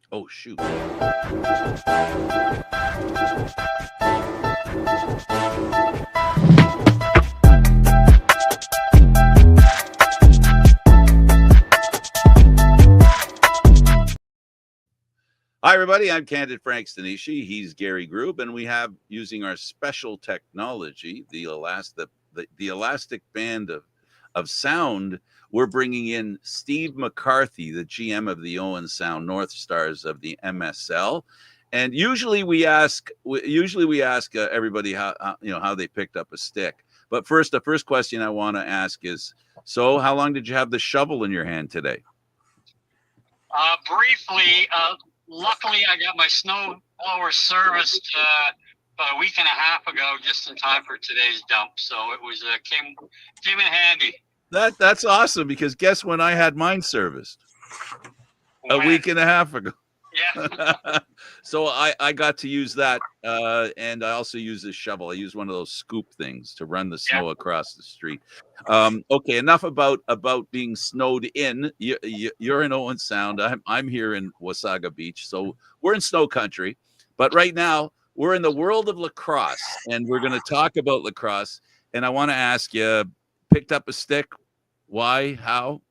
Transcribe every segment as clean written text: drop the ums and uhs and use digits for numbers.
Oh, shoot. Hi, everybody. I'm Candid Frank Stanisci. He's Gary Groob, and we have, using our special technology, the elastic band of sound, we're bringing in Steve McCarthy, the GM of the Owen Sound North Stars of the MSL. And usually we ask everybody how they picked up a stick. But first, the first question I want to ask is, so how long did you have the shovel in your hand today? Briefly, luckily I got my snow blower serviced about a week and a half ago, just in time for today's dump. So it was came in handy. That's awesome, because guess when I had mine serviced? A week and a half ago. Yeah. So I got to use that, and I also use this shovel. I use one of those scoop things to run the snow across the street. Okay, enough about being snowed in. You're in Owen Sound. I'm here in Wasaga Beach, so we're in snow country. But right now we're in the world of lacrosse, and we're going to talk about lacrosse. And I want to ask you, picked up a stick? Why? How?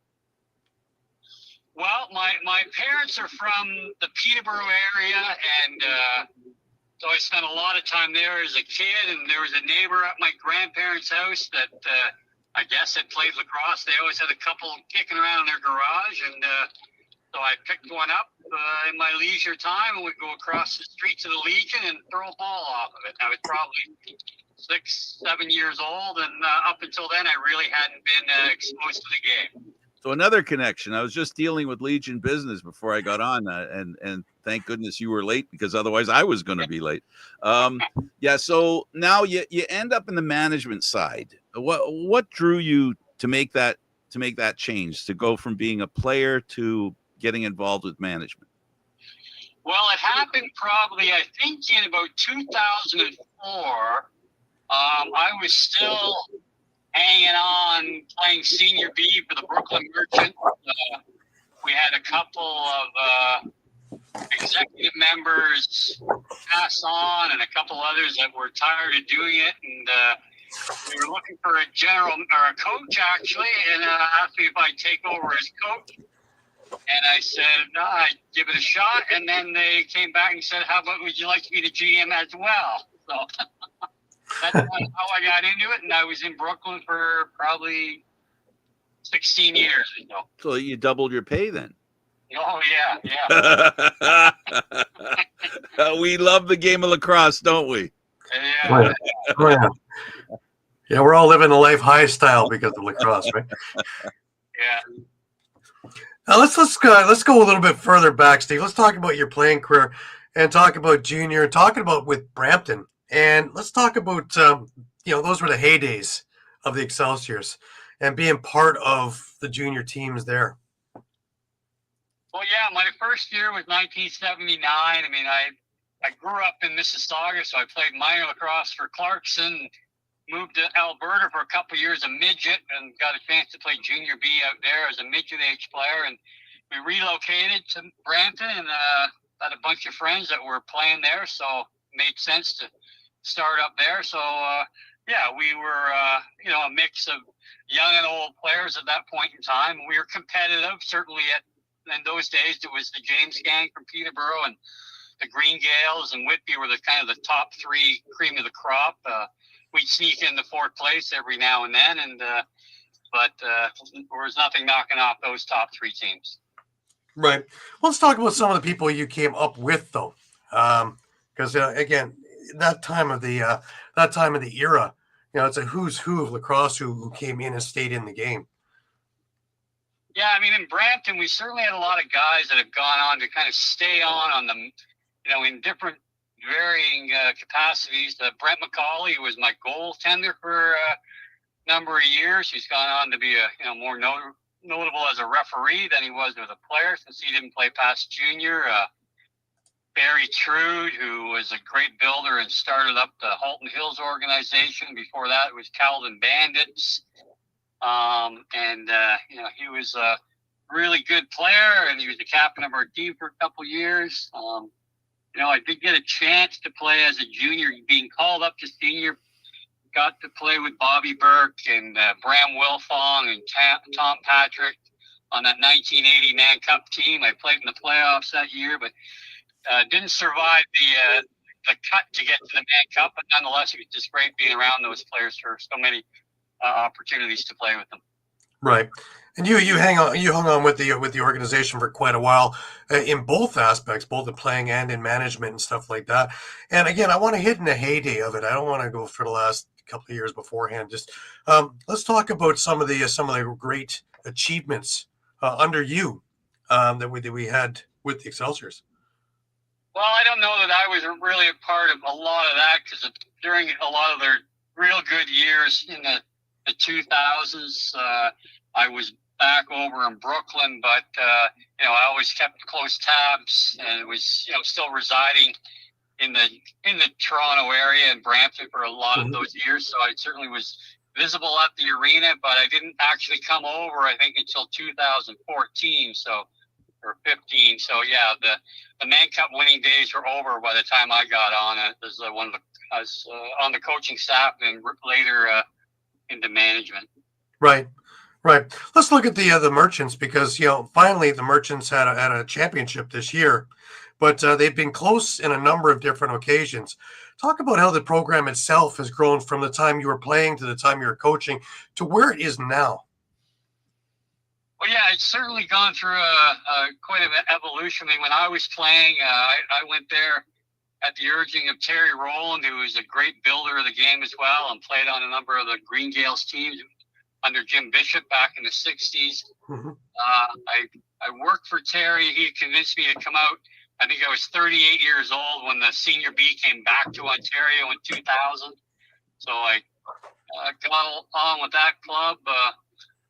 Well, my parents are from the Peterborough area, and so I spent a lot of time there as a kid. And there was a neighbor at my grandparents' house that I guess had played lacrosse. They always had a couple kicking around in their garage, and so I picked one up in my leisure time and would go across the street to the Legion and throw a ball off of it. I was probably 6, 7 years old, and up until then, I really hadn't been exposed to the game. So another connection. I was just dealing with Legion business before I got on, and thank goodness you were late, because otherwise I was going to be late. Yeah. So now you end up in the management side. What drew you to make that change, to go from being a player to getting involved with management? Well, it happened probably, I think, in about 2004. I was still hanging on, playing senior B for the Brooklyn Merchant. We had a couple of executive members pass on, and a couple others that were tired of doing it, and we were looking for a general or a coach, actually, and asked me if I'd take over as coach. And I said, no, I'd give it a shot. And then they came back and said, how about, would you like to be the GM as well? So that's how I got into it. And I was in Brooklyn for probably 16 years. So you doubled your pay then? Oh, yeah. We love the game of lacrosse, don't we? Yeah. Oh, yeah. Yeah, we're all living a life high style because of lacrosse, right? Yeah. Now let's go a little bit further back, Steve. Let's talk about your playing career and talk about junior and talking about with Brampton. And let's talk about those were the heydays of the Excelsiors and being part of the junior teams there. Well, yeah, my first year was 1979. I mean, I grew up in Mississauga, so I played minor lacrosse for Clarkson. Moved to Alberta for a couple of years, a midget, and got a chance to play junior B out there as a midget age player. And we relocated to Brampton, and had a bunch of friends that were playing there, so it made sense to start up there. So yeah, we were a mix of young and old players at that point in time. We were competitive, certainly in those days. It was the James gang from Peterborough and the Green Gales and Whitby were the kind of the top three cream of the crop. We'd sneak into fourth place every now and then, and but there was nothing knocking off those top three teams. Right. Well, let's talk about some of the people you came up with, though, because again, that time of the era, it's a who's who of lacrosse who came in and stayed in the game. Yeah, I mean, in Brampton, we certainly had a lot of guys that have gone on to kind of stay on them, in different varying capacities. Brent McCauley was my goaltender for a number of years. He's gone on to be more notable as a referee than he was as a player, since he didn't play past junior. Barry Trude, who was a great builder and started up the Halton Hills organization. Before that, it was Calvin Bandits. He was really good player, and he was the captain of our team for a couple years. I did get a chance to play as a junior, being called up to senior. Got to play with Bobby Burke and Bram Wilfong and Tom Patrick on that 1980 Man Cup team. I played in the playoffs that year, but didn't survive the cut to get to the Man Cup. But nonetheless, it was just great being around those players for so many opportunities to play with them. Right, and you hung on with the organization for quite a while in both aspects, both in playing and in management and stuff like that. And again, I want to hit in the heyday of it. I don't want to go for the last couple of years beforehand. Just let's talk about some of the great achievements under you that we had with the Excelsiors. Well, I don't know that I was really a part of a lot of that, because during a lot of their real good years in the 2000s, I was back over in Brooklyn, but I always kept close tabs, and was still residing in the Toronto area and Brampton for a lot of those years. So I certainly was visible at the arena, but I didn't actually come over, I think, until 2014. Or 15. So yeah, the Man Cup winning days were over by the time I got on. I was on the coaching staff and later into management. Right. Let's look at the Merchants, because finally the Merchants had a championship this year, but they've been close in a number of different occasions. Talk about how the program itself has grown from the time you were playing to the time you were coaching to where it is now. Well, yeah, it's certainly gone through quite an evolution. I mean, when I was playing, I went there at the urging of Terry Rowland, who was a great builder of the game as well, and played on a number of the Green Gales teams under Jim Bishop back in the 60s. I worked for Terry. He convinced me to come out. I think I was 38 years old when the Senior B came back to Ontario in 2000. So I got on with that club,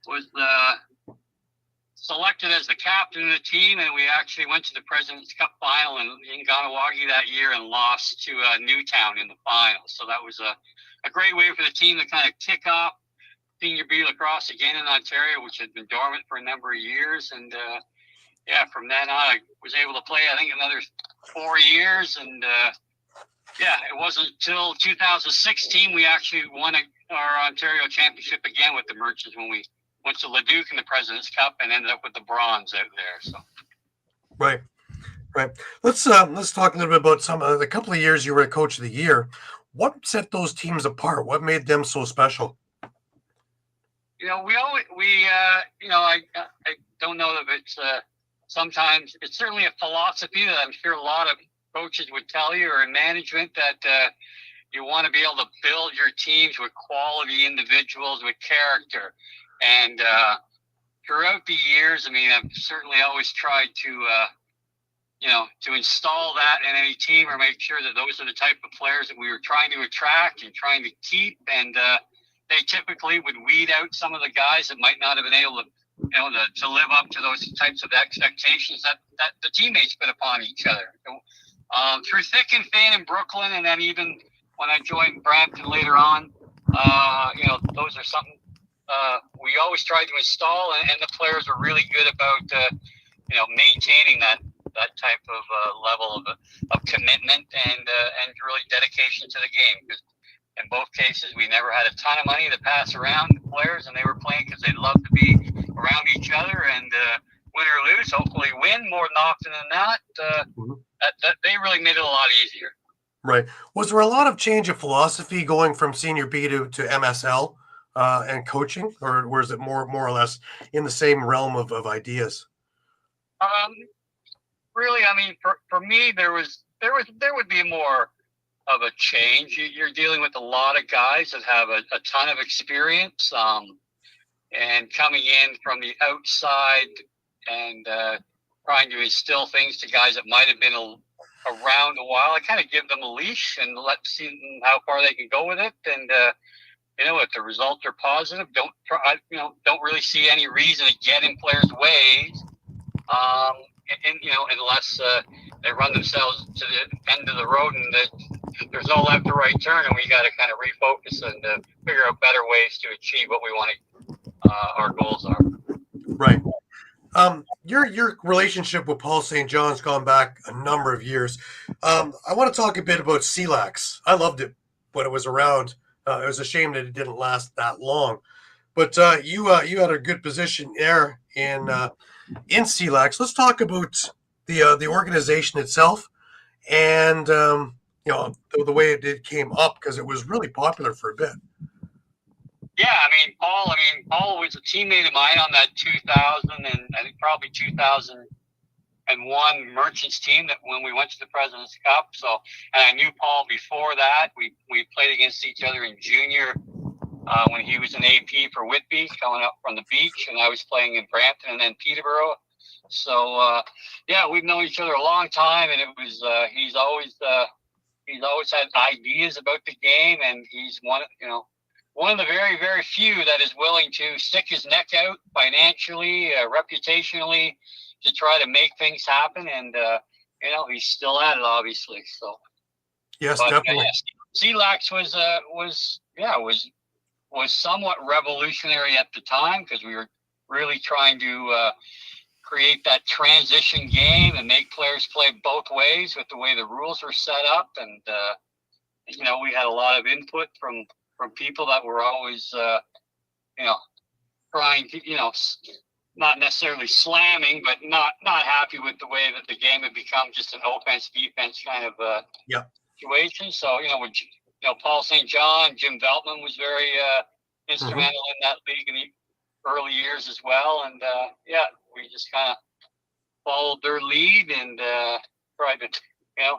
was selected as the captain of the team, and we actually went to the President's Cup final in Ganawagi that year and lost to Newtown in the final. So that was a great way for the team to kind of kick off Senior B lacrosse again in Ontario, which had been dormant for a number of years. And from then on, I was able to play, I think, another 4 years. And it wasn't until 2016 we actually won our Ontario championship again with the Merchants, when we went to Leduc in the President's Cup and ended up with the bronze out there. So, right. Let's talk a little bit about the couple of years you were Coach of the Year. What set those teams apart? What made them so special? I don't know if it's sometimes it's certainly a philosophy that I'm sure a lot of coaches would tell you, or in management, that you want to be able to build your teams with quality individuals with character. And throughout the years, I mean, I've certainly always tried to install that in any team, or make sure that those are the type of players that we were trying to attract and trying to keep. And they typically would weed out some of the guys that might not have been able to live up to those types of expectations that the teammates put upon each other. Through thick and thin in Brooklyn, and then even when I joined Brampton later on, those are something we always tried to install, and the players were really good about maintaining that type of level of commitment and really dedication to the game. Because in both cases, we never had a ton of money to pass around to players, and they were playing because they loved to be around each other, and win or lose, hopefully win more often than not. That they really made it a lot easier. Right. Was there a lot of change of philosophy going from Senior B to MSL and coaching, or was it more or less in the same realm of ideas? Really, I mean, for me, there would be more of a change. You're dealing with a lot of guys that have a ton of experience, and coming in from the outside and trying to instill things to guys that might have been around a while. I kind of give them a leash and see how far they can go with it. And if the results are positive, don't really see any reason to get in players' ways. Unless they run themselves to the end of the road and there's no left or right turn, and we got to kind of refocus and figure out better ways to achieve what we want our goals are. Right. Your relationship with Paul St. John's gone back a number of years. I want to talk a bit about CLAX. I loved it when it was around. It was a shame that it didn't last that long. But you had a good position there in CLAX. Let's talk about the organization itself and the way it came up, because it was really popular for a bit. Yeah, Paul was a teammate of mine on that 2000 and I think probably 2001 Merchants team that when we went to the President's Cup. So, and I knew Paul before that. We played against each other in junior when he was an AP for Whitby, coming up from the beach, and I was playing in Brampton and then Peterborough. So, yeah, we've known each other a long time, and it was he's always had ideas about the game, and he's one of the very, very few that is willing to stick his neck out financially, reputationally, to try to make things happen. And he's still at it, obviously. So yes, but, definitely. yes, CLAX was somewhat revolutionary at the time because we were really trying to create that transition game and make players play both ways with the way the rules were set up. And we had a lot of input from people that were always trying to not necessarily slamming, but not happy with the way that the game had become just an offense defense kind of situation. So with Paul St. John, Jim Veltman was very instrumental in that league in the early years as well. And we just kind of followed their lead and tried to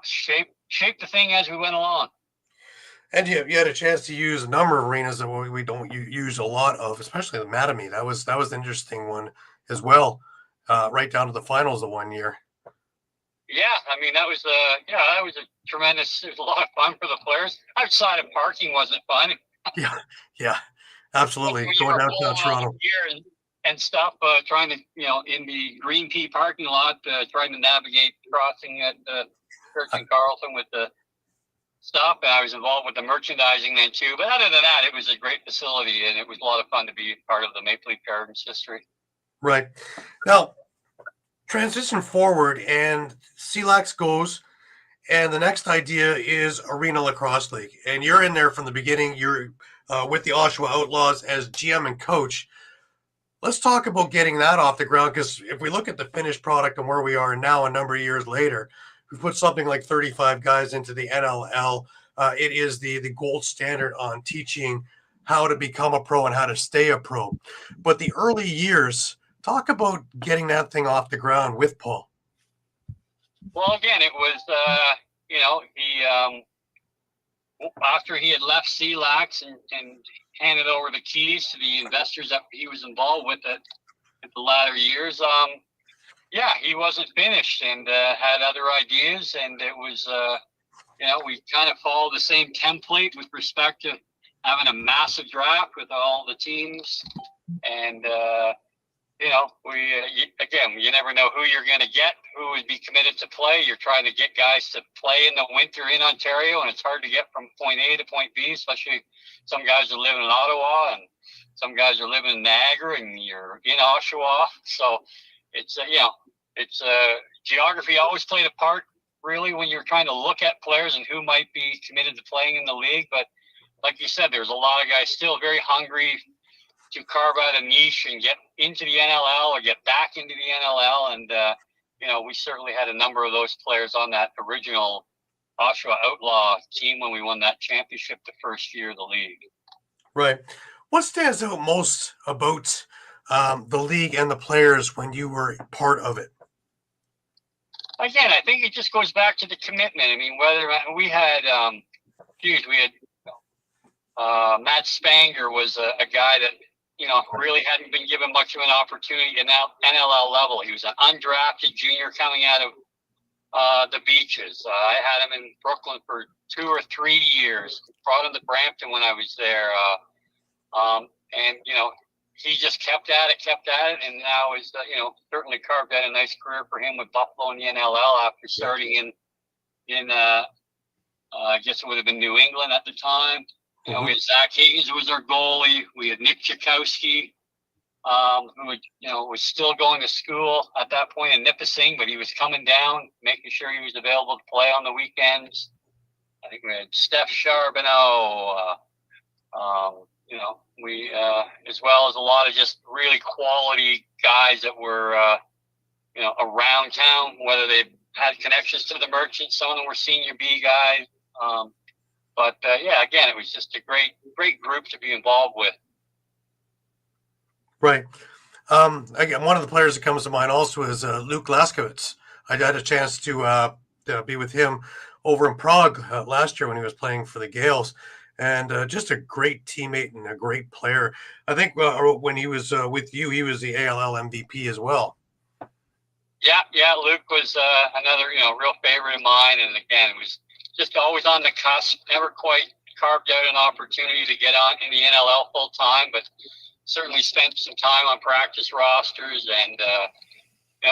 shape the thing as we went along. And you had a chance to use a number of arenas that we don't use a lot of, especially the Mattamy. That was an interesting one as well, right down to the finals of one year. Yeah, that was a tremendous. It was a lot of fun for the players. Outside of parking wasn't fun. Yeah, absolutely. Going downtown Toronto and stuff, trying to in the Green Pea parking lot, trying to navigate crossing at Church and Carlton with the stuff. And I was involved with the merchandising then too. But other than that, it was a great facility, and it was a lot of fun to be part of the Maple Leaf Gardens history. Right. Now, transition forward, and CLAX goes, and the next idea is Arena Lacrosse League. And you're in there from the beginning. You're with the Oshawa Outlaws as GM and coach. Let's talk about getting that off the ground, because if we look at the finished product and where we are now a number of years later, we put something like 35 guys into the NLL. It is the gold standard on teaching how to become a pro and how to stay a pro. But the early years, talk about getting that thing off the ground with Paul. Well, again, it was, he after he had left CLAX and handed over the keys to the investors that he was involved with at the latter years, he wasn't finished and had other ideas. And it was, we kind of followed the same template with respect to having a massive draft with all the teams. And, you never know who you're going to get, who would be committed to play. You're trying to get guys to play in the winter in Ontario, and it's hard to get from point A to point B, especially some guys are living in Ottawa and some guys are living in Niagara and you're in Oshawa. So it's, geography always played a part really when you're trying to look at players and who might be committed to playing in the league. But like you said, there's a lot of guys still very hungry to carve out a niche and get into the NLL or get back into the NLL. And, we certainly had a number of those players on that original Oshawa Outlaw team when we won that championship the first year of the league. Right. What stands out most about the league and the players when you were part of it? Again, I think it just goes back to the commitment. Whether we had, Matt Spanger was a guy that, really hadn't been given much of an opportunity in that NLL level. He was an undrafted junior coming out of the beaches. I had him in Brooklyn for 2 or 3 years, brought him to Brampton when I was there. He just kept at it, and now is, certainly carved out a nice career for him with Buffalo and the NLL after starting in I guess it would have been New England at the time. We had Zach Higgins, who was our goalie. We had Nick Tchaikovsky, who was still going to school at that point in Nipissing, but he was coming down, making sure he was available to play on the weekends. I think we had Steph Charbonneau, we as well as a lot of just really quality guys that were around town, whether they had connections to the Merchants. Some of them were senior B guys. Again, it was just a great group to be involved with. Right. Again, one of the players that comes to mind also is Luke Laskowitz. I had a chance to be with him over in Prague last year when he was playing for the Gales, and just a great teammate and a great player. I think when he was with you, he was the ALL MVP as well. Yeah, Luke was another real favorite of mine, and again, it was just always on the cusp. Never quite carved out an opportunity to get on in the NLL full time, but certainly spent some time on practice rosters. And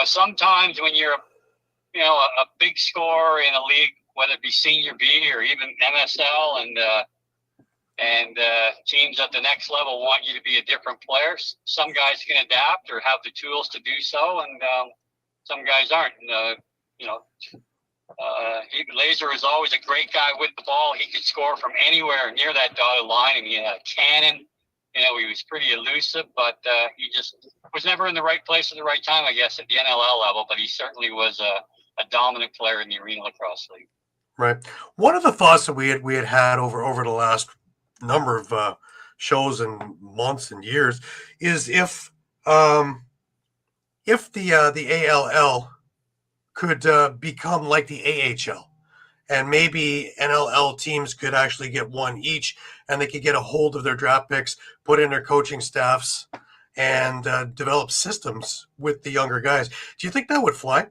sometimes when you're a big scorer in a league, whether it be senior B or even MSL, and teams at the next level want you to be a different player. Some guys can adapt or have the tools to do so, and some guys aren't. Laser is always a great guy with the ball. He could score from anywhere near that dotted line. I mean, he had a cannon. He was pretty elusive, but he just was never in the right place at the right time, I guess, at the NLL level. But he certainly was a dominant player in the Arena Lacrosse League. Right. One of the thoughts that we had over the last number of shows and months and years is if the ALL could become like the AHL, and maybe NLL teams could actually get one each, and they could get a hold of their draft picks, put in their coaching staffs, and develop systems with the younger guys. Do you think that would fly?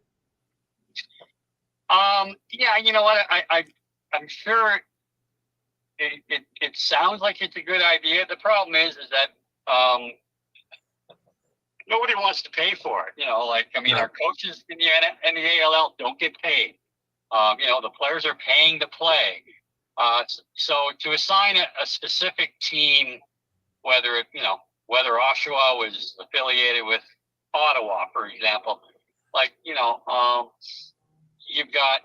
Yeah, you know what? I'm sure it sounds like it's a good idea. The problem is that nobody wants to pay for it. Our coaches in the ALL don't get paid. The players are paying to play. So to assign a specific team, whether Oshawa was affiliated with Ottawa, for example, you've got,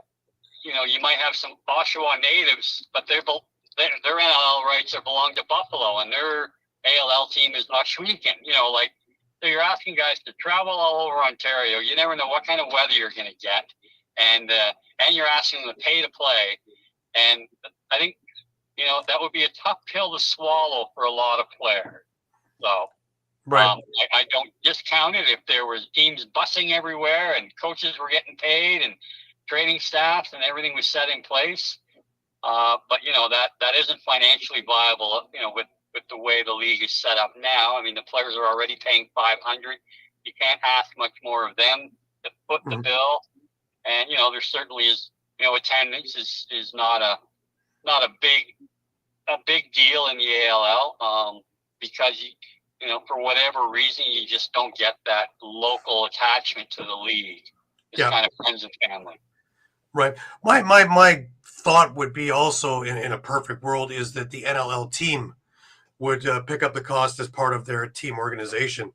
you might have some Oshawa natives, but their NLL rights belong to Buffalo, and their ALL team is Oshawican. So you're asking guys to travel all over Ontario. You never know what kind of weather you're going to get, and you're asking them to pay to play. And I think that would be a tough pill to swallow for a lot of players. So. Right. I don't discount it if there was teams busing everywhere and coaches were getting paid and training staffs and everything was set in place. But that isn't financially viable. With the way the league is set up now. I mean, the players are already paying $500. You can't ask much more of them to foot the bill. And there certainly is. Attendance is not a big deal in the ALL because for whatever reason, you just don't get that local attachment to the league. It's kind of friends and family. Right. My thought would be also in a perfect world is that the NLL team would pick up the cost as part of their team organization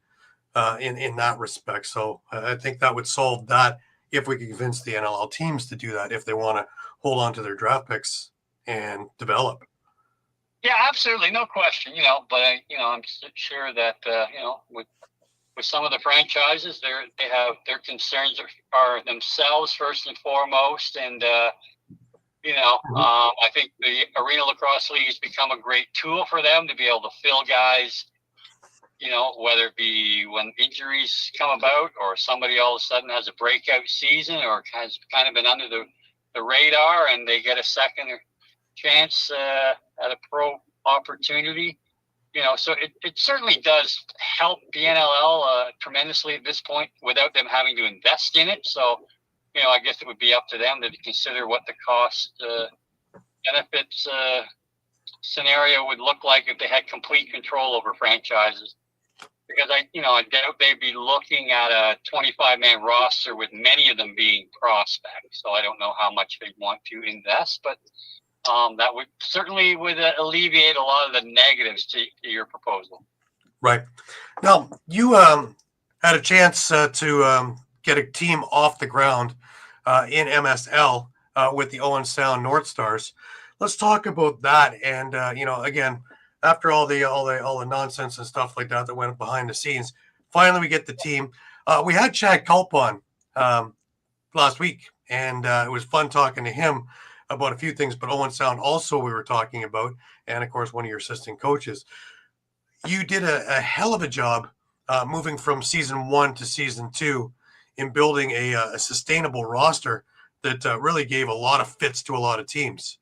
in that respect. So I think that would solve that if we could convince the NLL teams to do that if they want to hold on to their draft picks and develop. Yeah, absolutely, no question. But I'm sure that with some of the franchises, they have their concerns are themselves first and foremost, and I think the Arena Lacrosse League has become a great tool for them to be able to fill guys. Whether it be when injuries come about, or somebody all of a sudden has a breakout season, or has kind of been under the radar, and they get a second chance at a pro opportunity. So it certainly does help the NLL tremendously at this point without them having to invest in it. So, I guess it would be up to them to consider what the cost benefits scenario would look like if they had complete control over franchises. Because I doubt they'd be looking at a 25-man roster with many of them being prospects. So I don't know how much they'd want to invest, but that would certainly alleviate a lot of the negatives to your proposal. Right. Now, you had a chance to get a team off the ground in MSL with the Owen Sound North Stars. Let's talk about that. And again, after all the nonsense and stuff like that went behind the scenes, finally we get the team. We had Chad Culp on last week, and it was fun talking to him about a few things. But Owen Sound also we were talking about, and of course one of your assistant coaches. You did a hell of a job moving from season 1 to season 2 in building a sustainable roster that really gave a lot of fits to a lot of teams.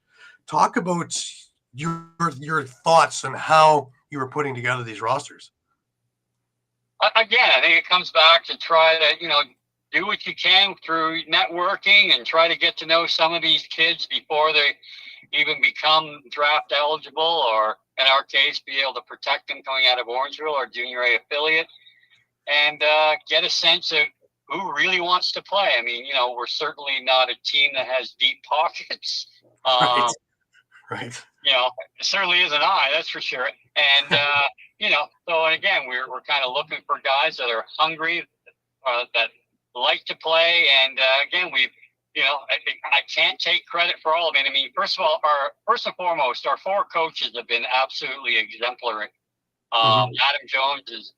Talk about your thoughts on how you were putting together these rosters. Again, I think it comes back to try to, do what you can through networking and try to get to know some of these kids before they even become draft eligible, or in our case, be able to protect them coming out of Orangeville or Junior A affiliate, and get a sense of who really wants to play. I mean, we're certainly not a team that has deep pockets. Right. It certainly isn't I, that's for sure. And, so again, we're kind of looking for guys that are hungry, that like to play. And again, I can't take credit for all of it. I mean, first and foremost, our 4 coaches have been absolutely exemplary. Adam Jones is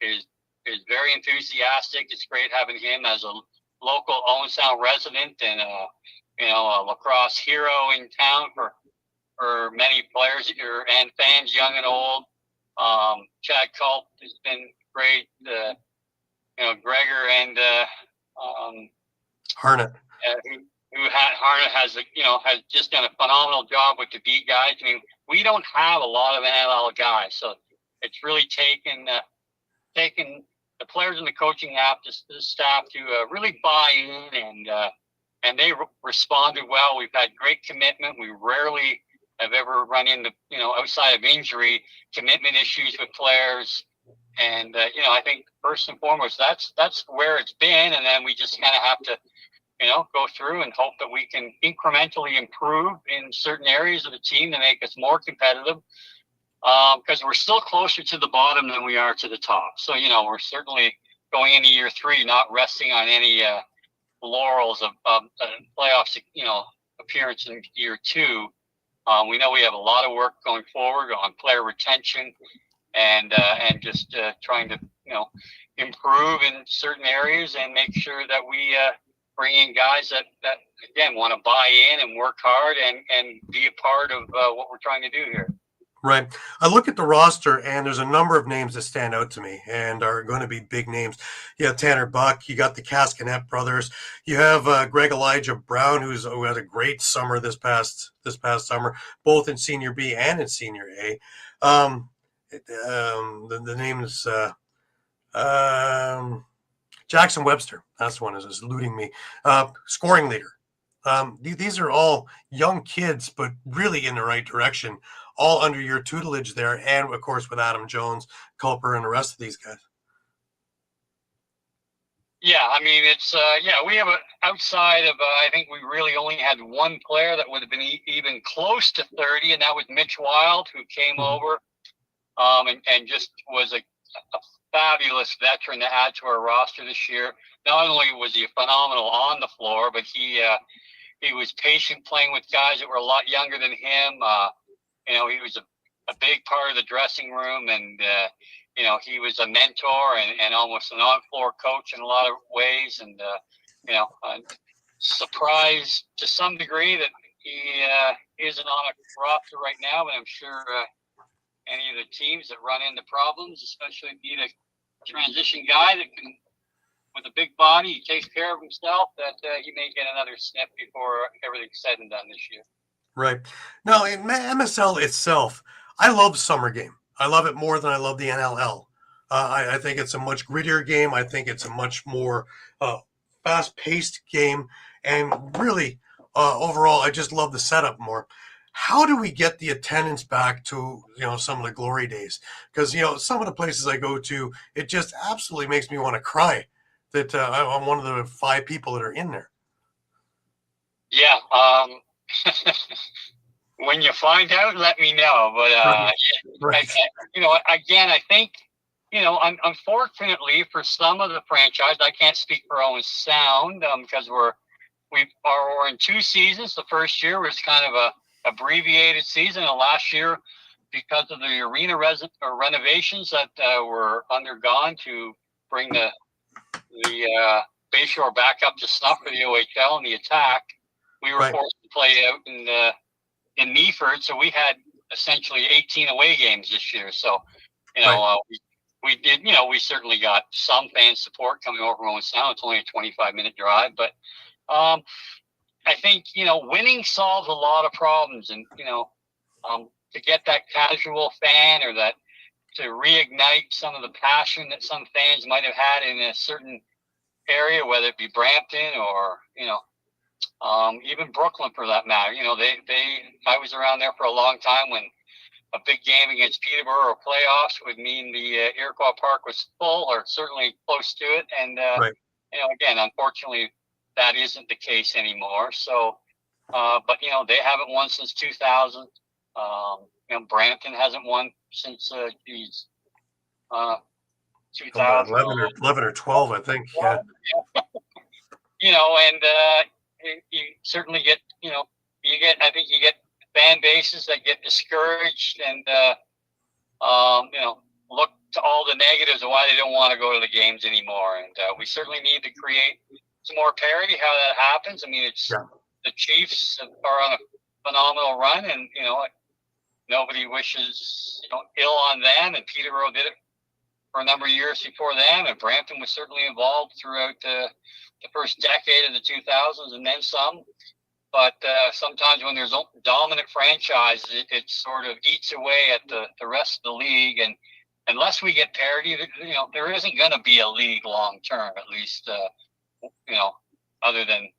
very enthusiastic. It's great having him as a local Owen Sound resident and a lacrosse hero in town for many players and fans, young and old. Chad Culp has been great. Gregor and Harnett. Harnett has just done a phenomenal job with the beat guys. I mean, we don't have a lot of NLL guys, so it's really taken the players and the coaching staff to really buy in, and they responded well. We've had great commitment. We rarely have ever run into, outside of injury, commitment issues with players. And, I think first and foremost, that's where it's been. And then we just kind of have to, go through and hope that we can incrementally improve in certain areas of the team to make us more competitive. Because we're still closer to the bottom than we are to the top. So, we're certainly going into year 3, not resting on any laurels of playoffs, appearance in year 2. We know we have a lot of work going forward on player retention and just trying to, improve in certain areas and make sure that we bring in guys that again, want to buy in and work hard and be a part of what we're trying to do here. Right. I look at the roster, and there's a number of names that stand out to me and are going to be big names. You have Tanner Buck. You got the Cascanet brothers. You have Greg Elijah Brown, who had a great summer this past summer, both in Senior B and in Senior A. The name is Jackson Webster. That's the one is eluding me. Scoring leader. These are all young kids, but really in the right direction, all under your tutelage there, and of course with Adam Jones, Culper, and the rest of these guys. Yeah, I mean, it's we have outside of I think we really only had one player that would have been even close to 30, and that was Mitch Wild, who came over and just was a fabulous veteran to add to our roster this year. Not only was he phenomenal on the floor, but he was patient playing with guys that were a lot younger than him. He was a big part of the dressing room, and he was a mentor and almost an on-floor coach in a lot of ways. And surprised to some degree that he isn't on a roster right now, but I'm sure any of the teams that run into problems, especially need a transition guy that can, with a big body, he takes care of himself, that he may get another sniff before everything's said and done this year. Right. Now, in MSL itself, I love summer game. I love it more than I love the NLL. I think it's a much grittier game. I think it's a much more fast-paced game. And really, overall, I just love the setup more. How do we get the attendance back to, some of the glory days? Because, some of the places I go to, it just absolutely makes me want to cry that I'm one of the 5 people that are in there. Yeah. When you find out, let me know. But, right. again, I think, Unfortunately for some of the franchise, I can't speak for Owen Sound because we're in 2 seasons. The first year was kind of a abbreviated season, and last year, because of the arena renovations that were undergone to bring the Bayshore back up to snuff for the OHL and the attack, we were forced to play out in Meaford. So we had essentially 18 away games this year. So, we did, we certainly got some fan support coming over from Owen Sound. It's only a 25-minute drive, but I think, winning solves a lot of problems, and, to get that casual fan or that to reignite some of the passion that some fans might have had in a certain area, whether it be Brampton or, even Brooklyn for that matter. I was around there for a long time when a big game against Peterborough or playoffs would mean the Iroquois Park was full or certainly close to it. And, again, unfortunately, that isn't the case anymore. So, but, they haven't won since 2000. Brampton hasn't won since, 2000. 11 or 12, I think. Yeah. And you certainly get, I think you get fan bases that get discouraged and, look to all the negatives of why they don't want to go to the games anymore. And we certainly need to create some more parity how that happens. I mean, it's the Chiefs are on a phenomenal run, and, nobody wishes, ill on them, and Peterborough did it for a number of years before them, and Brampton was certainly involved throughout the first decade of the 2000s and then some. But sometimes when there's dominant franchises, it sort of eats away at the rest of the league. And unless we get parity, there isn't going to be a league long term, at least, other than,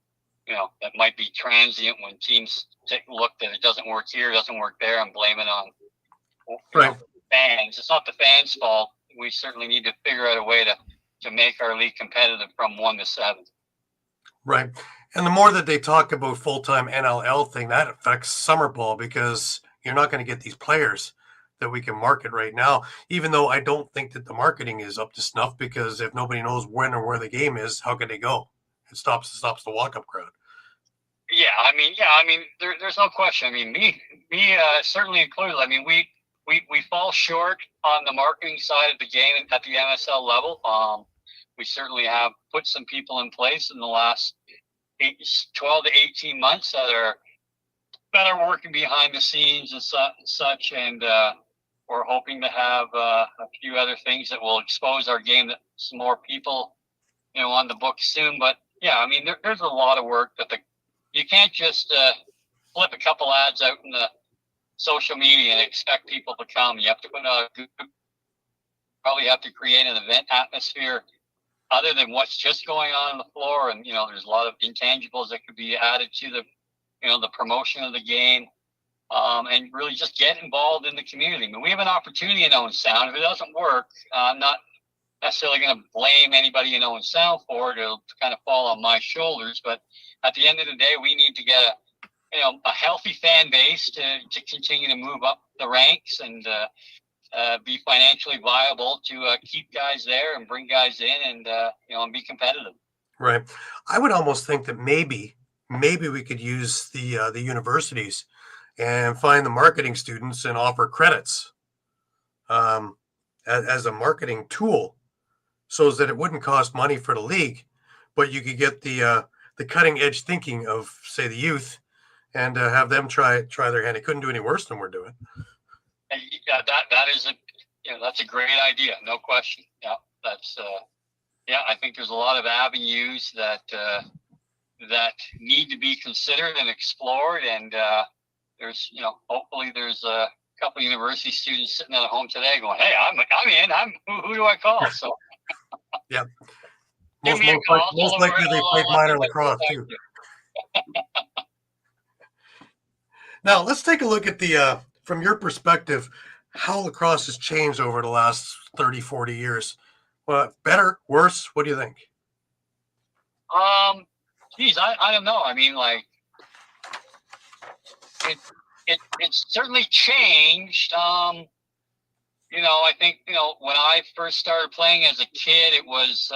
that might be transient when teams take a look that it doesn't work here, doesn't work there, and blame it on fans. It's not the fans' fault. We certainly need to figure out a way to make our league competitive from 1 to 7. Right. And the more that they talk about full-time NLL thing, that affects summer ball, because you're not going to get these players that we can market right now, even though I don't think that the marketing is up to snuff, because if nobody knows when or where the game is, how can they go? It stops the walk-up crowd. There's no question. I mean, me certainly included. I mean, we fall short on the marketing side of the game at the MSL level. We certainly have put some people in place in the last 12 to 18 months that are working behind the scenes and such. And we're hoping to have a few other things that will expose our game to some more people, on the book soon. But yeah, I mean, there's a lot of work that you can't just flip a couple ads out in the social media and expect people to come. You have to probably have to create an event atmosphere other than what's just going on the floor. And, there's a lot of intangibles that could be added to the promotion of the game, and really just get involved in the community. I mean, we have an opportunity in Owen Sound. If it doesn't work, I'm not necessarily going to blame anybody in Owen Sound for it. It'll kind of fall on my shoulders. But at the end of the day, we need to get a healthy fan base to continue to move up the ranks and be financially viable to keep guys there and bring guys in and and be competitive. Right. I would almost think that maybe we could use the universities and find the marketing students and offer credits as a marketing tool, so that it wouldn't cost money for the league, but you could get the cutting edge thinking of, say, the youth, and have them try their hand. It couldn't do any worse than we're doing. And that is that's a great idea, no question. Yeah, that's I think there's a lot of avenues that need to be considered and explored. And there's hopefully there's a couple of university students sitting at home today going, "Hey, I'm in. Who do I call?" So yeah. Most likely they played minor lacrosse too. Now let's take a look at the from your perspective, how lacrosse has changed over the last 30, 40 years. Well, better, worse? What do you think? I don't know. I mean, like, it's certainly changed. I think, when I first started playing as a kid, it was,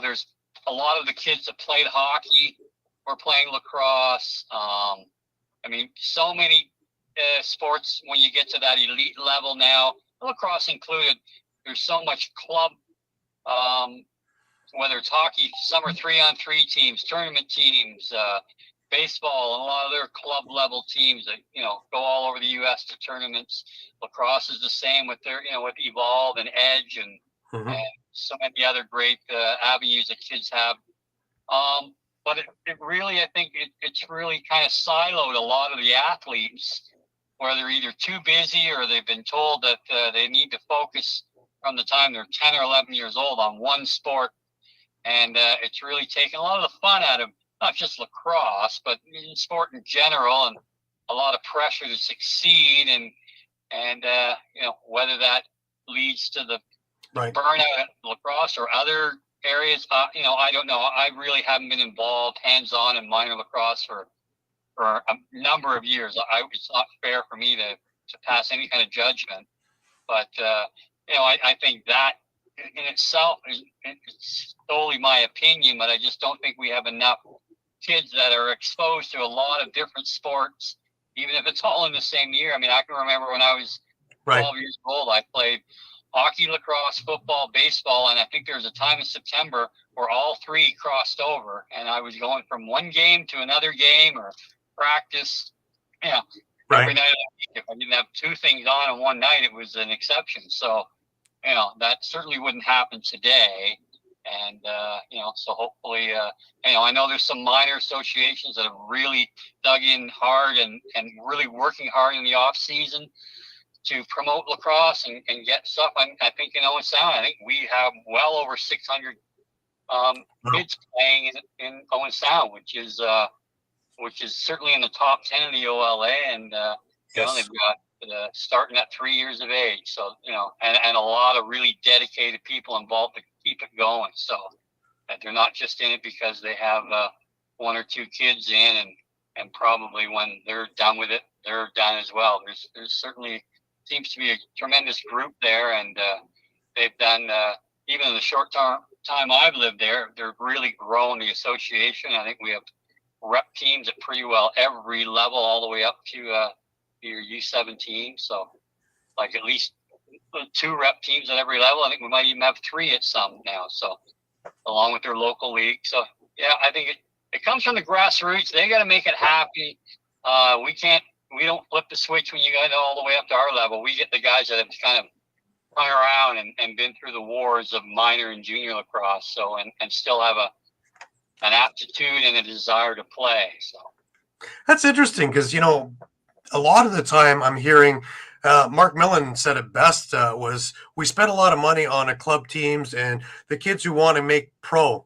there's a lot of the kids that played hockey were playing lacrosse. So many sports, when you get to that elite level now, lacrosse included, there's so much club, whether it's hockey, some are 3-on-3 teams, tournament teams, baseball, and a lot of their club level teams that, go all over the U.S. to tournaments. Lacrosse is the same with their, with Evolve and Edge and so many other great avenues that kids have. But it really, I think it's really kind of siloed a lot of the athletes, where they're either too busy or they've been told that they need to focus from the time they're 10 or 11 years old on one sport. And it's really taken a lot of the fun out of not just lacrosse, but in sport in general, and a lot of pressure to succeed. And whether that leads to the burnout at lacrosse or other areas, I don't know. I really haven't been involved hands-on in minor lacrosse for a number of years. It's not fair for me to pass any kind of judgment. But, I think that in itself, it's solely my opinion, but I just don't think we have enough kids that are exposed to a lot of different sports, even if it's all in the same year. I can remember when I was 12 years old, I played hockey, lacrosse, football, baseball, and I think there was a time in September where all three crossed over, and I was going from one game to another game or practice. Every night. If I didn't have two things on in one night, it was an exception. So, that certainly wouldn't happen today. And, so hopefully, I know there's some minor associations that have really dug in hard and really working hard in the off season to promote lacrosse and get stuff. I think in Owen Sound, I think we have well over 600 kids playing in Owen Sound, which is certainly in the top 10 of the OLA. And, they've got starting at 3 years of age. So, and a lot of really dedicated people involved to keep it going. So that they're not just in it because they have one or two kids in, and probably when they're done with it, they're done as well. There's certainly seems to be a tremendous group there, and they've done, even in the short time I've lived there, they've really grown the association. I think we have rep teams at pretty well every level, all the way up to your U17. So like at least 2 rep teams at every level. I think we might even have 3 at some now. So along with their local league. So yeah, I think it comes from the grassroots. They got to make it happy. We don't flip the switch when you go all the way up to our level. We get the guys that have kind of hung around and been through the wars of minor and junior lacrosse. So, and still have an aptitude and a desire to play. So that's interesting because, a lot of the time I'm hearing Mark Millen said it best, was we spend a lot of money on club teams and the kids who want to make pro,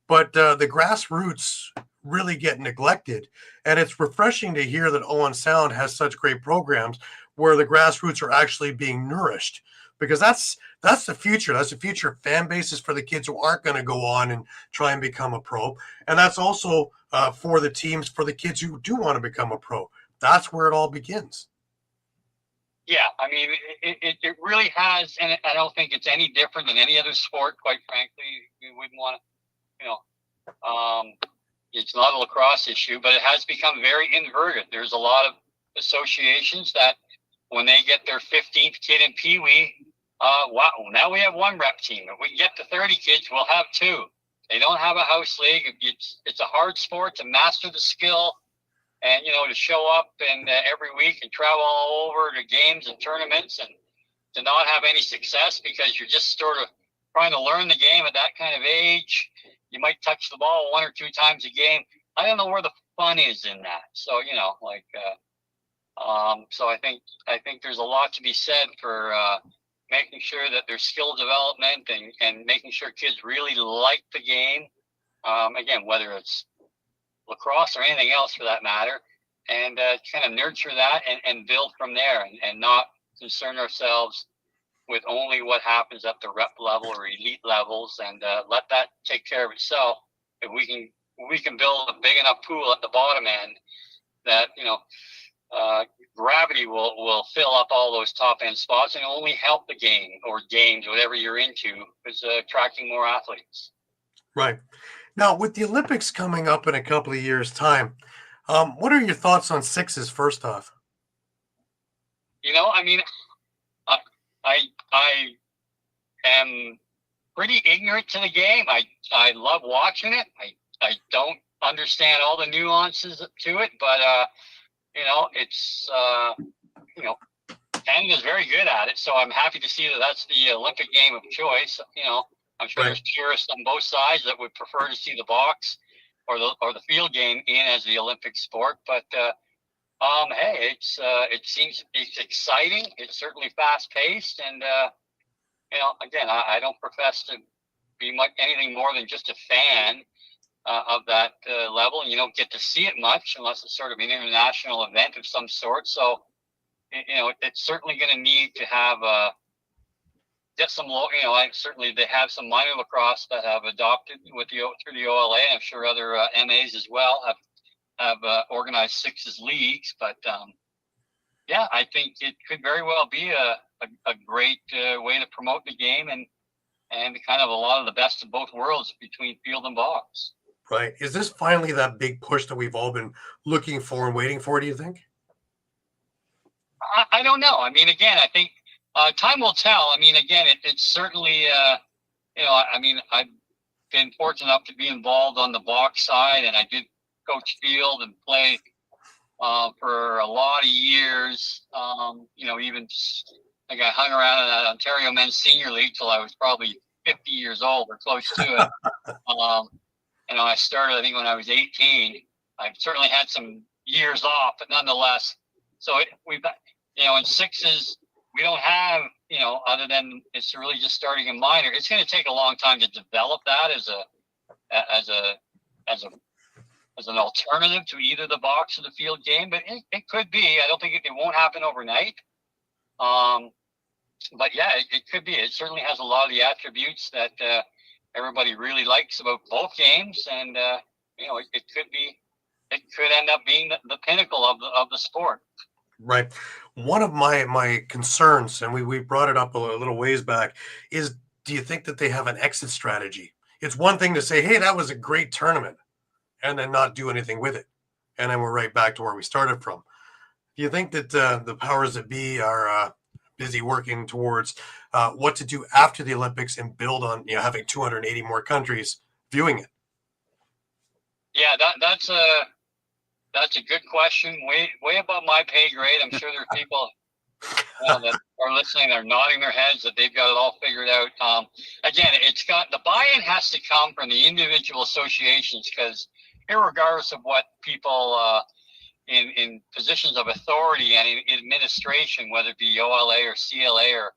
but the grassroots really get neglected. And it's refreshing to hear that Owen Sound has such great programs where the grassroots are actually being nourished, because that's the future. That's the future fan bases for the kids who aren't going to go on and try and become a pro. And that's also for the teams, for the kids who do want to become a pro. That's where it all begins. Yeah, it really has, and I don't think it's any different than any other sport, quite frankly. We wouldn't want to, it's not a lacrosse issue, but it has become very inverted. There's a lot of associations that when they get their 15th kid in Pee Wee, wow, now we have 1 rep team. If we get to 30 kids, we'll have 2. They don't have a house league. It's a hard sport to master the skill. And, to show up and every week and travel all over to games and tournaments, and to not have any success because you're just sort of trying to learn the game at that kind of age. You might touch the ball 1 or 2 times a game. I don't know where the fun is in that. So, so I think there's a lot to be said for making sure that there's skill development and making sure kids really like the game. Again, whether it's lacrosse or anything else for that matter, and kind of nurture that and build from there, and not concern ourselves with only what happens at the rep level or elite levels, and let that take care of itself. If we can build a big enough pool at the bottom end that gravity will fill up all those top end spots and only help the game or games, whatever you're into, is attracting more athletes. Right. Now, with the Olympics coming up in a couple of years' time, what are your thoughts on sixes first off? I mean, I am pretty ignorant to the game. I love watching it. I don't understand all the nuances to it, but it's Canada's very good at it, so I'm happy to see that that's the Olympic game of choice. I'm sure there's purists on both sides that would prefer to see the box or the field game in as the Olympic sport, but hey, it seems it's exciting. It's certainly fast paced, and again, I don't profess to be anything more than just a fan of that level, and you don't get to see it much unless it's sort of an international event of some sort. So, it's certainly going to need to have get some certainly they have some minor lacrosse that have adopted through the OLA. I'm sure other MAs as well have organized sixes leagues, but yeah, I think it could very well be a great way to promote the game and kind of a lot of the best of both worlds between field and box. Right. Is this finally that big push that we've all been looking for and waiting for, do you think? I don't know. I mean, again, I think time will tell. I mean, again, it's certainly, I mean, I've been fortunate enough to be involved on the box side, and I did coach field and play for a lot of years. Even like I hung around in that Ontario Men's Senior League till I was probably 50 years old or close to it. I started, I think, when I was 18. I've certainly had some years off, but nonetheless, so we've got, in sixes, we don't have, other than it's really just starting in minor. It's going to take a long time to develop that as an alternative to either the box or the field game, but it could be. I don't think it won't happen overnight. But yeah, it could be. It certainly has a lot of the attributes that everybody really likes about both games, and it could end up being the pinnacle of the sport. Right. One of my concerns, and we brought it up a little ways back, is do you think that they have an exit strategy? It's one thing to say, hey, that was a great tournament, and then not do anything with it. And then we're right back to where we started from. Do you think that the powers that be are busy working towards what to do after the Olympics and build on having 280 more countries viewing it? Yeah, that's a good question. Way above my pay grade. I'm sure there's people that are listening, that are nodding their heads that they've got it all figured out. Again, the buy-in has to come from the individual associations, because irregardless of what people in positions of authority and in administration, whether it be OLA or CLA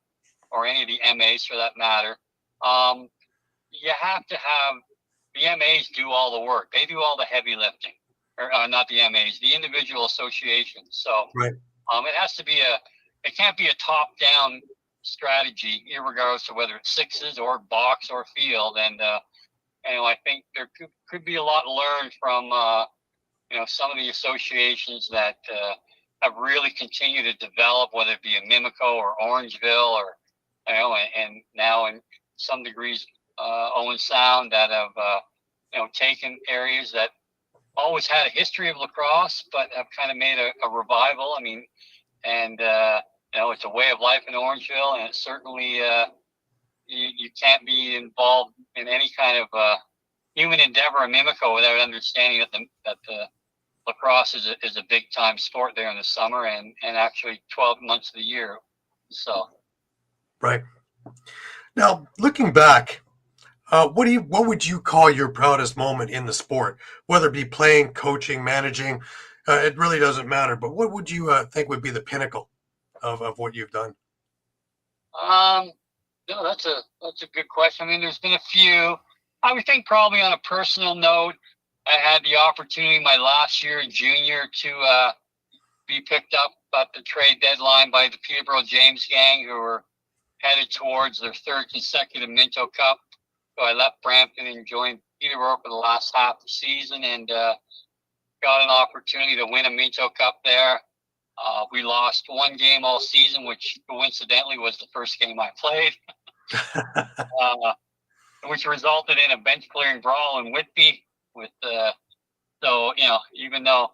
or any of the MAs for that matter, you have to have the MAs do all the work. They do all the heavy lifting, or not the MAs, the individual associations. So right. It can't be a top-down strategy, irregardless of whether it's sixes or box or field. And I think there could be a lot learned from some of the associations that have really continued to develop, whether it be in Mimico or Orangeville, or and now in some degrees Owen Sound, that have taken areas that always had a history of lacrosse, but have kind of made a revival. I mean, and it's a way of life in Orangeville, and it's certainly you can't be involved in any kind of human endeavor in Mimico without understanding that the lacrosse is a big time sport there in the summer and actually 12 months of the year. So, right. Now, looking back, what would you call your proudest moment in the sport? Whether it be playing, coaching, managing, it really doesn't matter. But what would you think would be the pinnacle of what you've done? No, that's a good question. I mean, there's been a few. I would think probably on a personal note, I had the opportunity my last year in junior to be picked up at the trade deadline by the Peterborough James gang, who were headed towards their third consecutive Minto Cup. So I left Brampton and joined Peterborough for the last half of the season, and got an opportunity to win a Minto Cup there. We lost one game all season, which coincidentally was the first game I played, which resulted in a bench clearing brawl in Whitby. So even though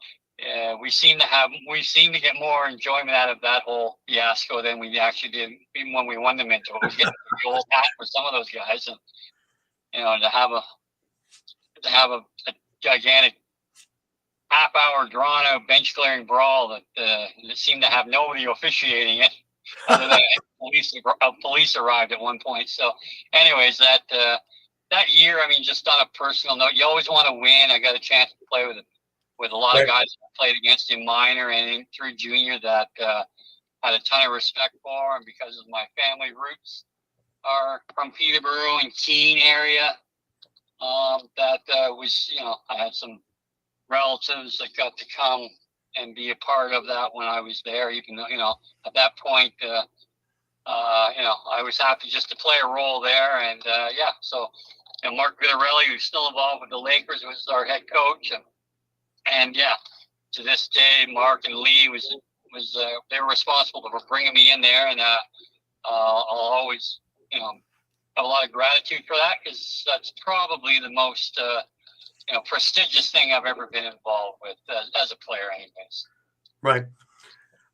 we seem to get more enjoyment out of that whole fiasco than we actually did, even when we won the Minto. It was getting the old hat for some of those guys, and to have a gigantic half-hour drawn-out bench clearing brawl that seemed to have nobody officiating it, other than police arrived at one point. So, anyways, that year, I mean, just on a personal note, you always want to win. I got a chance to play with a lot of guys I played against in minor and through junior that had a ton of respect for, and because of my family roots are from Peterborough and Keene area, I had some relatives that got to come and be a part of that when I was there, even though, at that point, I was happy just to play a role there. And, so, Mark Vitarelli, who's still involved with the Lakers, was our head coach. And to this day, Mark and Lee they were responsible for bringing me in there. And I'll always, have a lot of gratitude for that, because that's probably the most, prestigious thing I've ever been involved with as a player anyways. Right.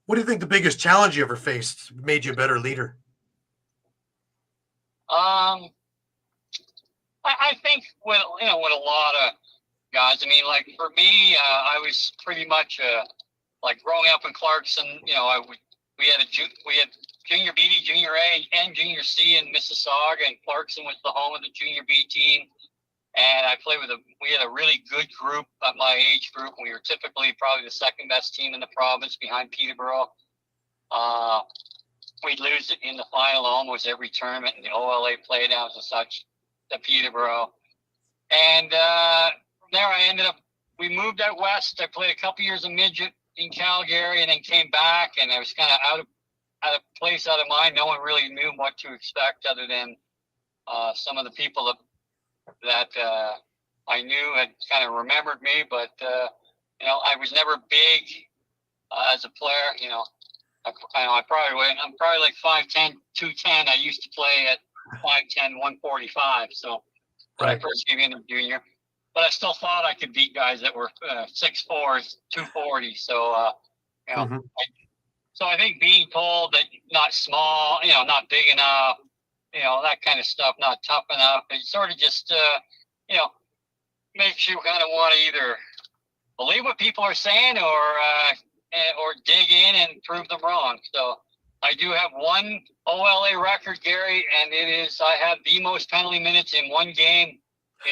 What do you think the biggest challenge you ever faced made you a better leader? I think with a lot of guys, I mean, like for me, I was pretty much like growing up in Clarkson, we had junior B, junior A, and junior C in Mississauga, and Clarkson was the home of the junior B team. And I played we had a really good group at my age group. We were typically probably the second best team in the province behind Peterborough. We'd lose it in the final almost every tournament in the OLA playdowns and such to Peterborough. And from there we moved out west. I played a couple years of midget in Calgary and then came back, and I was kind of out of place, out of mind. No one really knew what to expect other than some of the people that I knew had kind of remembered me, but I was never big as a player. I'm probably like 5'10", 210. I used to play at 5'10", 145. So when I first came in as junior, but I still thought I could beat guys that were 6'4", 240. So so I think being told that not small, not big enough, that kind of stuff, not tough enough, it sort of just, makes you kind of want to either believe what people are saying or dig in and prove them wrong. So I do have one OLA record, Gary, and it is I have the most penalty minutes in one game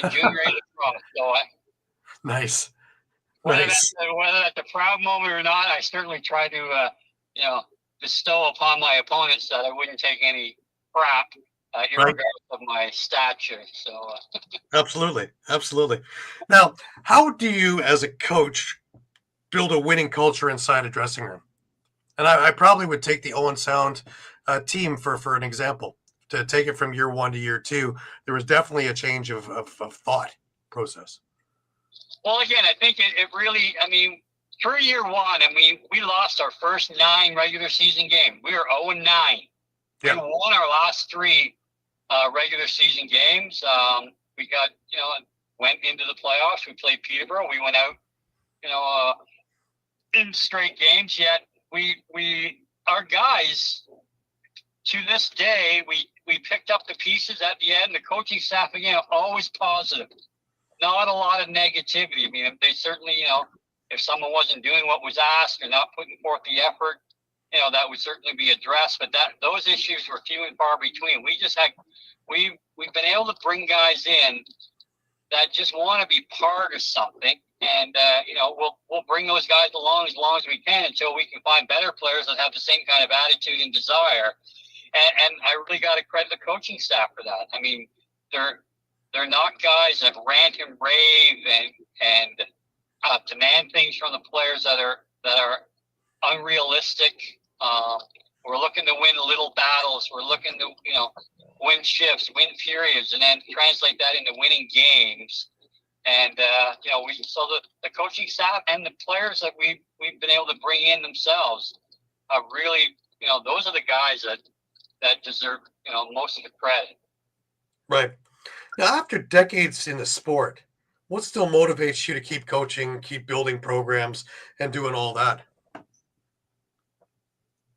in junior A lacrosse. So Nice. Whether that's a proud moment or not, I certainly try to, bestow upon my opponents that I wouldn't take any crap, regardless of my stature. So Absolutely. Now, how do you, as a coach, build a winning culture inside a dressing room? And I probably would take the Owen Sound team for an example. To take it from year one to year two, there was definitely a change of thought process. Well, again, I think it really, through year one, we lost our first 9 regular season games. We were 0-9. We won our last 3 regular season games. We got, went into the playoffs. We played Peterborough. We went out, in straight games. Yet our guys, to this day, we picked up the pieces at the end. The coaching staff, again, always positive. Not a lot of negativity. They certainly, if someone wasn't doing what was asked or not putting forth the effort, that would certainly be addressed. But those issues were few and far between. We've been able to bring guys in that just want to be part of something, and we'll bring those guys along as long as we can until we can find better players that have the same kind of attitude and desire. And I really got to credit the coaching staff for that. They're not guys that rant and rave and demand things from the players that are unrealistic. We're looking to win little battles. We're looking to win shifts, win periods, and then translate that into winning games. And the coaching staff and the players that we've been able to bring in themselves are really, those are the guys that deserve, most of the credit. Right. Now, after decades in the sport, what still motivates you to keep coaching, keep building programs, and doing all that?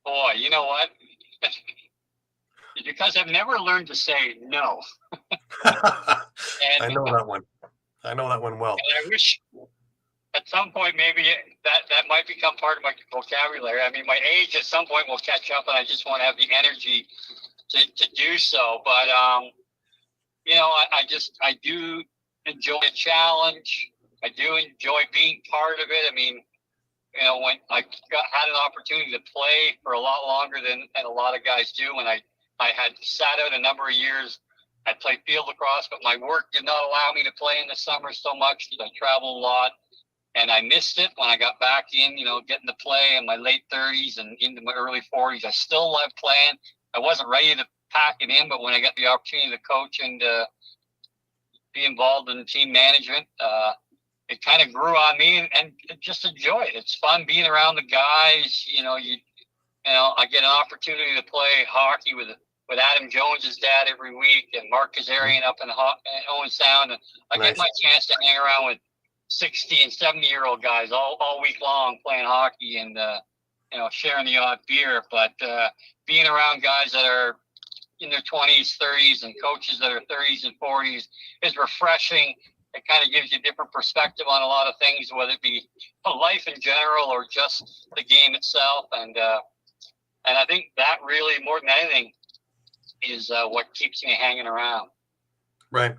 Boy, you know what? Because I've never learned to say no. I know that one. I know that one well. And I wish at some point maybe that might become part of my vocabulary. I mean, my age at some point will catch up, and I just won't have the energy to do so. But I do enjoy a challenge. I do enjoy being part of it. I mean, when I had an opportunity to play for a lot longer than a lot of guys do, when I had sat out a number of years. I played field lacrosse, but my work did not allow me to play in the summer so much because I traveled a lot, and I missed it when I got back in, getting to play in my late 30s and into my early 40s. I still loved playing. I wasn't ready to pack it in, but when I got the opportunity to coach and be involved in team management, it kind of grew on me, and just enjoy it. It's fun being around the guys. I get an opportunity to play hockey with Adam Jones's dad every week, and Mark Kazarian up in Owen Sound, and I get my chance to hang around with 60 and 70-year-old guys all week long playing hockey and sharing the odd beer. But being around guys that are in their 20s, 30s, and coaches that are 30s and 40s is refreshing. It kind of gives you a different perspective on a lot of things, whether it be life in general or just the game itself. And I think that really, more than anything, is what keeps me hanging around. Right.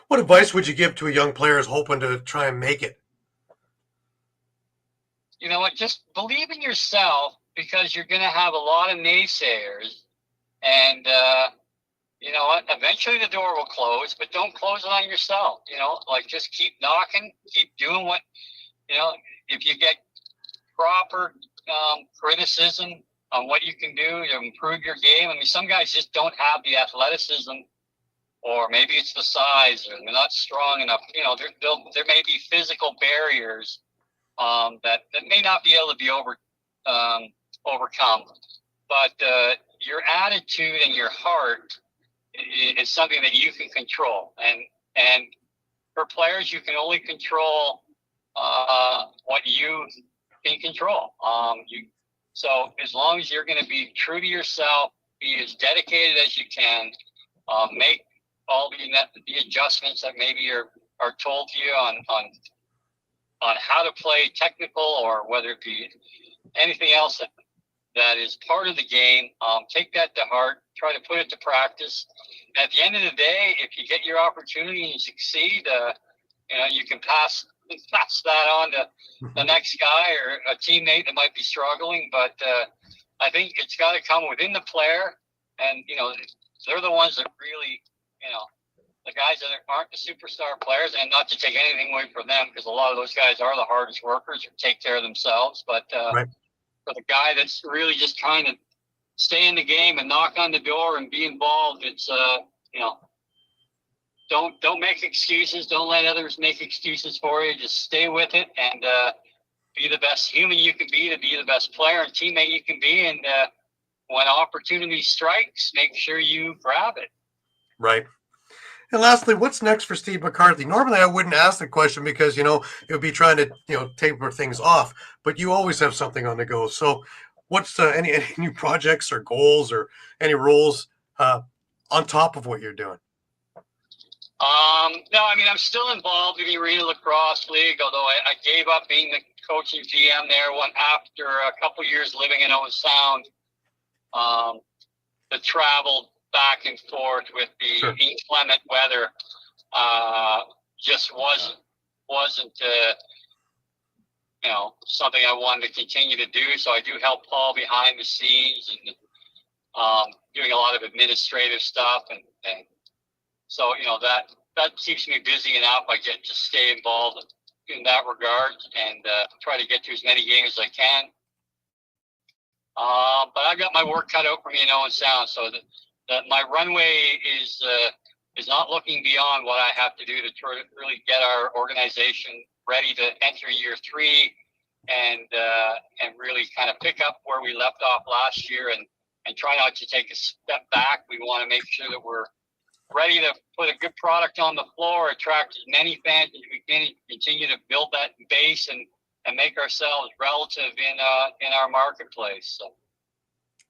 What advice would you give to a young player who's hoping to try and make it? You know what? Just believe in yourself, because you're going to have a lot of naysayers. And, you know what? Eventually the door will close, but don't close it on yourself. Just keep knocking, keep doing what, if you get proper criticism on what you can do to improve your game. I mean, some guys just don't have the athleticism, or maybe it's the size, or they're not strong enough. There may be physical barriers that may not be able to be overcome. But your attitude and your heart is something that you can control. And for players, you can only control what you can control. So as long as you're going to be true to yourself, be as dedicated as you can, make all the adjustments that maybe are told to you on how to play technical, or whether it be anything else that is part of the game. Take that to heart, try to put it to practice. And at the end of the day, if you get your opportunity and you succeed, you can pass that on to the next guy or a teammate that might be struggling. But I think it's got to come within the player, and they're the ones that really, the guys that aren't the superstar players, and not to take anything away from them, because a lot of those guys are the hardest workers or take care of themselves. But Right. For the guy that's really just trying to stay in the game and knock on the door and be involved, it's don't make excuses. Don't let others make excuses for you. Just stay with it and be the best human you can be, to be the best player and teammate you can be. And when opportunity strikes, make sure you grab it. Right. And lastly, what's next for Steve McCarthy? Normally, I wouldn't ask the question because, it would be trying to, taper things off, but you always have something on the go. So what's any new projects or goals or any roles on top of what you're doing? No, I mean, I'm still involved in the Arena Lacrosse League, although I gave up being the coaching GM there after a couple years living in Owen Sound. The travel back and forth with the inclement weather just wasn't something I wanted to continue to do. So I do help Paul behind the scenes and doing a lot of administrative stuff, and so that keeps me busy enough. I get to stay involved in that regard and try to get to as many games as I can. But I've got my work cut out for me in Owen Sound, so that my runway is is not looking beyond what I have to do to try to really get our organization ready to enter year 3 and really kind of pick up where we left off last year and try not to take a step back. We want to make sure that we're ready to put a good product on the floor, attract as many fans as we can, continue to build that base and make ourselves relative in our marketplace. So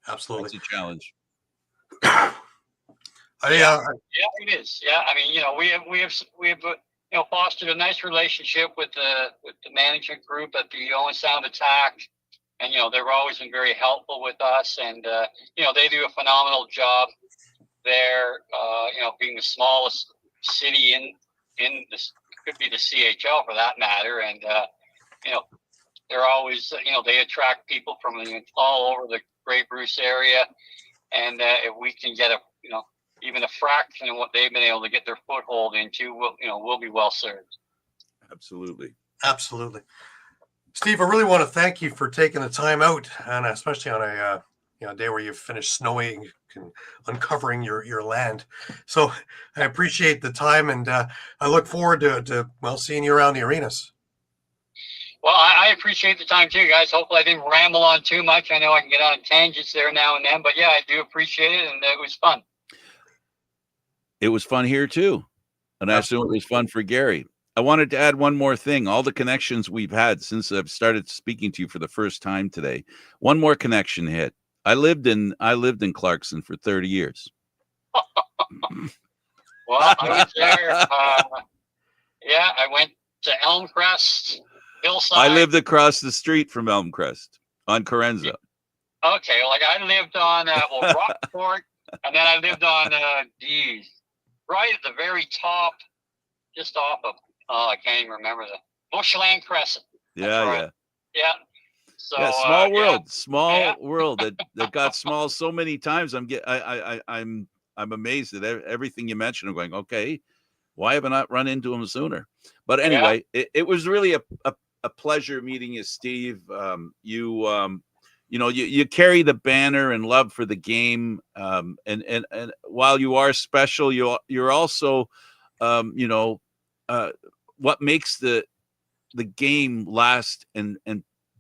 Absolutely. That's a challenge. Yeah, it is. Yeah, I mean, we have fostered a nice relationship with the management group at the Owen Sound Attack, and they've always been very helpful with us, and they do a phenomenal job there. Being the smallest city in this, could be the CHL for that matter, and they're always they attract people from all over the Grey Bruce area, and if we can get even a fraction of what they've been able to get their foothold into, we'll be well served. Absolutely. Absolutely. Steve, I really want to thank you for taking the time out, and especially on a day where you've finished snowing and uncovering your land. So I appreciate the time, and I look forward to seeing you around the arenas. Well, I appreciate the time too, guys. Hopefully I didn't ramble on too much. I know I can get on tangents there now and then, but yeah, I do appreciate it, and it was fun. It was fun here too. And I assume it was fun for Gary. I wanted to add one more thing. All the connections we've had since I've started speaking to you for the first time today. One more connection hit. I lived in Clarkson for 30 years. Well, I was there. I went to Elmcrest, Hillside. I lived across the street from Elmcrest on Carenza. Okay, like I lived on Rockport, and then I lived on right at the very top, just off of I can't even remember the Bushland Crescent. Yeah. So small world that got small so many times. I'm amazed at everything you mentioned. I'm going, okay, why have I not run into him sooner? But anyway, it was really a pleasure meeting you, Steve. You carry the banner and love for the game, and while you are special, you're also, what makes the game last and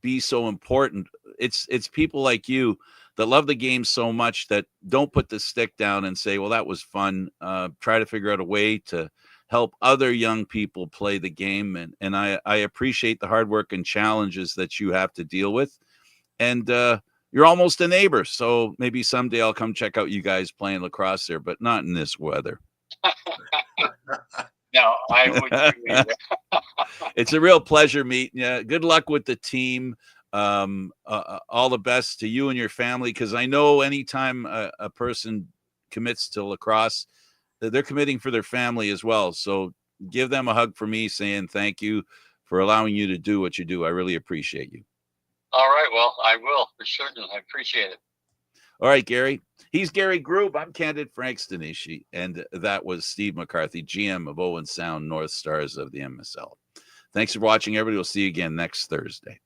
be so important. It's people like you that love the game so much that don't put the stick down and say, well, that was fun. Try to figure out a way to help other young people play the game. And I appreciate the hard work and challenges that you have to deal with. And you're almost a neighbor. So maybe someday I'll come check out you guys playing lacrosse there, but not in this weather. No, I wouldn't do either. It's a real pleasure meeting you. Good luck with the team. All the best to you and your family, because I know anytime a person commits to lacrosse, they're committing for their family as well. So give them a hug for me, saying thank you for allowing you to do what you do. I really appreciate you. All right. Well, I will for certain. I appreciate it. All right, Gary. He's Gary Groob. I'm Candid Stanisci, and that was Steve McCarthy, GM of Owen Sound North Stars of the MSL. Thanks for watching, everybody. We'll see you again next Thursday.